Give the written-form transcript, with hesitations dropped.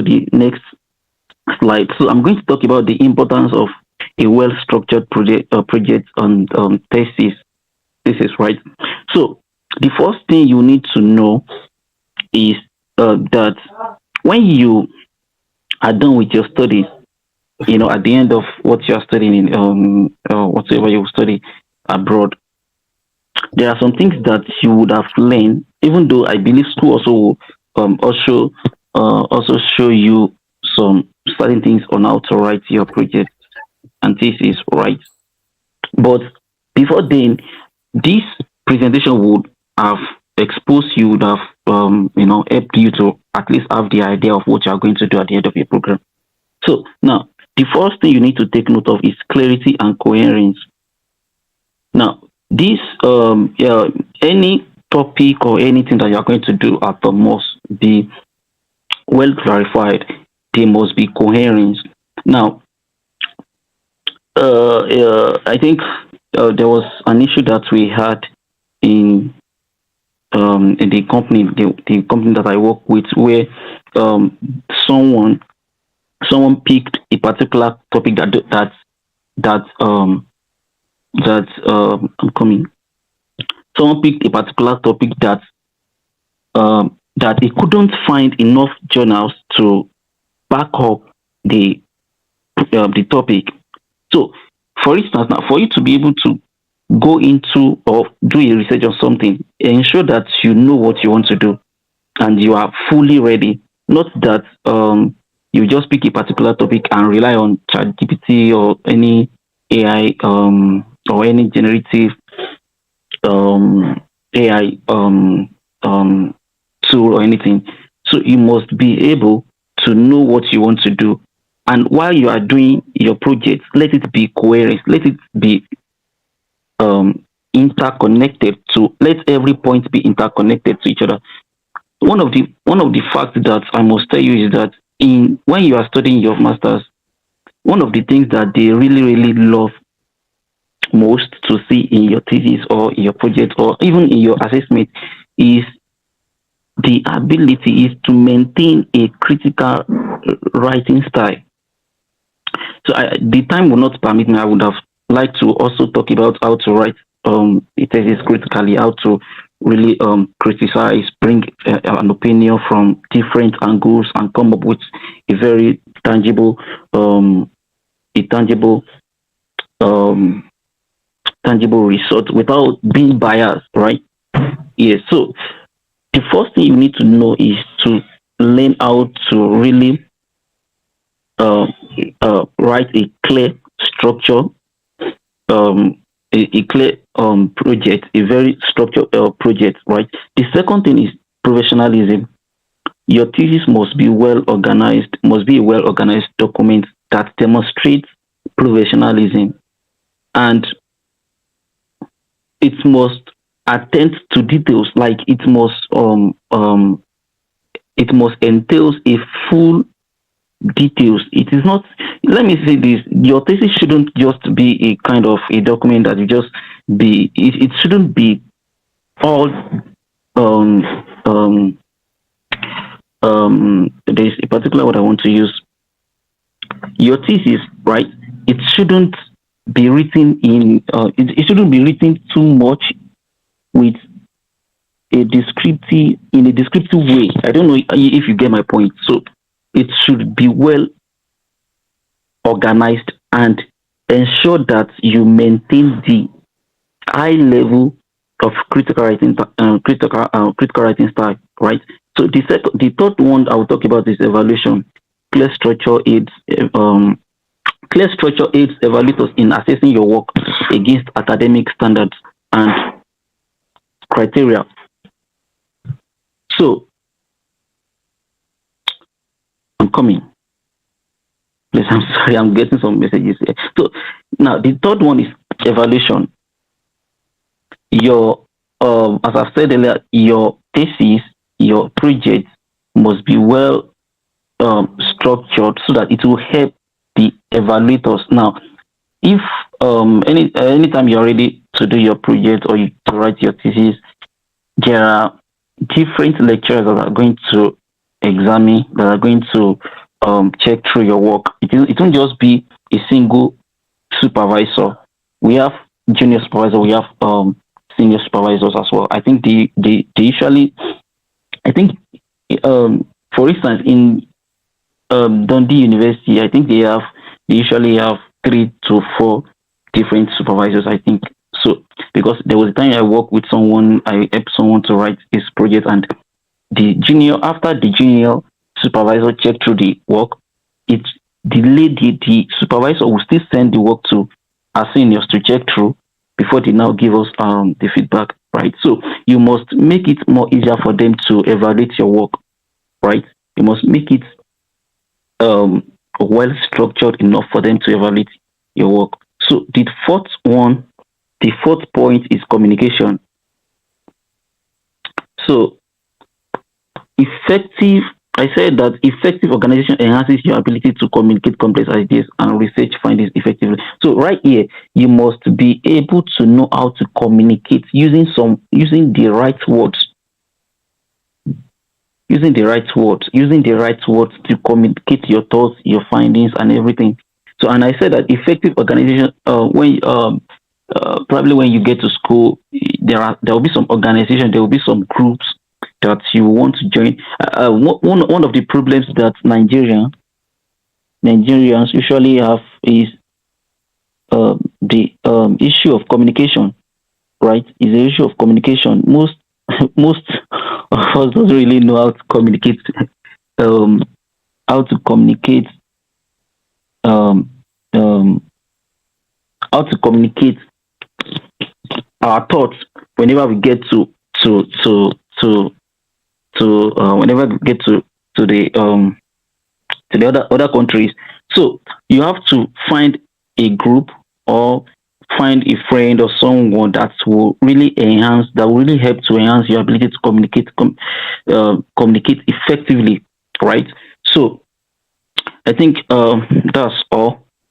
to the next slide. So I'm going to talk about the importance of a well-structured project on thesis. This is right. So the first thing you need to know is that when you are done with your studies, at the end of what you are studying in whatever you study abroad, there are some things that you would have learned, even though I believe school also will, also show you some certain things on how to write your project and thesis, right? But before then, this presentation would have exposed you, would have helped you to at least have the idea of what you are going to do at the end of your program. So now, the first thing you need to take note of is clarity and coherence. Now, this any topic or anything that you are going to do at the must be well clarified. There must be coherence. Now, I think there was an issue that we had in the company, the company that I work with, where um, someone someone picked a particular topic that I'm coming. Someone picked a particular topic that he couldn't find enough journals to back up the the topic. So, for instance, now for you to be able to go into or do a research on something, ensure that you know what you want to do and you are fully ready. Not that you just pick a particular topic and rely on ChatGPT or any AI or any generative AI tool or anything. So you must be able to know what you want to do. And while you are doing your project, let it be coherent, let it be interconnected to let every point be interconnected to each other. One of the facts that I must tell you is that in when you are studying your masters, one of the things that they really really love most to see in your thesis or in your project or even in your assessment is the ability is to maintain a critical writing style. So the time will not permit me. I would have liked to also talk about how to write a thesis critically, how to really criticize, bring an opinion from different angles, and come up with a very tangible, a tangible, um, tangible result without being biased, right? Yes. So the first thing you need to know is to learn how to really uh, write a clear structure, a clear project, a very structured project, right? The second thing is professionalism. Your thesis must be a well organized document that demonstrates professionalism, and it must attend to details, like it must entails a full details. It is not. Let me say this: your thesis shouldn't just be a kind of a document that you just be. It shouldn't be all. Um, um, there's a particular word I want to use. Your thesis, right? It shouldn't be written in. It shouldn't be written too much with a descriptive way. I don't know if you get my point. So it should be well organized and ensure that you maintain the high level of critical writing style, right? So the third one I will talk about is evaluation. Clear structure aids clear structure aids evaluators in assessing your work against academic standards and criteria. So I'm coming. Please, I'm sorry, I'm getting some messages here. So now the third one is evaluation. Your as I've said earlier, your thesis, your project must be well structured so that it will help the evaluators. Now, if anytime you're ready to do your project or to write your thesis, there are different lecturers that are going to examine, that are going to check through your work. It won't just be a single supervisor. We have junior supervisor, we have senior supervisors as well. I think they usually, I think, for instance, in Dundee University, I think they usually have 3 to 4 different supervisors. I think so, because there was a time I worked with someone, I helped someone to write his project, and after the junior supervisor checked through the work, it the supervisor will still send the work to our seniors to check through before they now give us the feedback, right? So you must make it more easier for them to evaluate your work, right? You must make it um well structured enough for them to evaluate your work. So the fourth point is communication. So effective I said that effective organization enhances your ability to communicate complex ideas and research findings effectively. So right here, you must be able to know how to communicate using the right words, using the right words to communicate your thoughts, your findings, and everything. So, and I said that effective organization, when probably when you get to school, there will be some organization, there will be some groups that you want to join. One of the problems that Nigerians usually have is the issue of communication. Right, is the issue of communication. Most of us don't really know um, how to communicate um, um, how to communicate our thoughts whenever we get to to to whenever we get to the other countries. So you have to find a group, or find a friend or someone that will really help to enhance your ability to communicate effectively, right? So I think that's all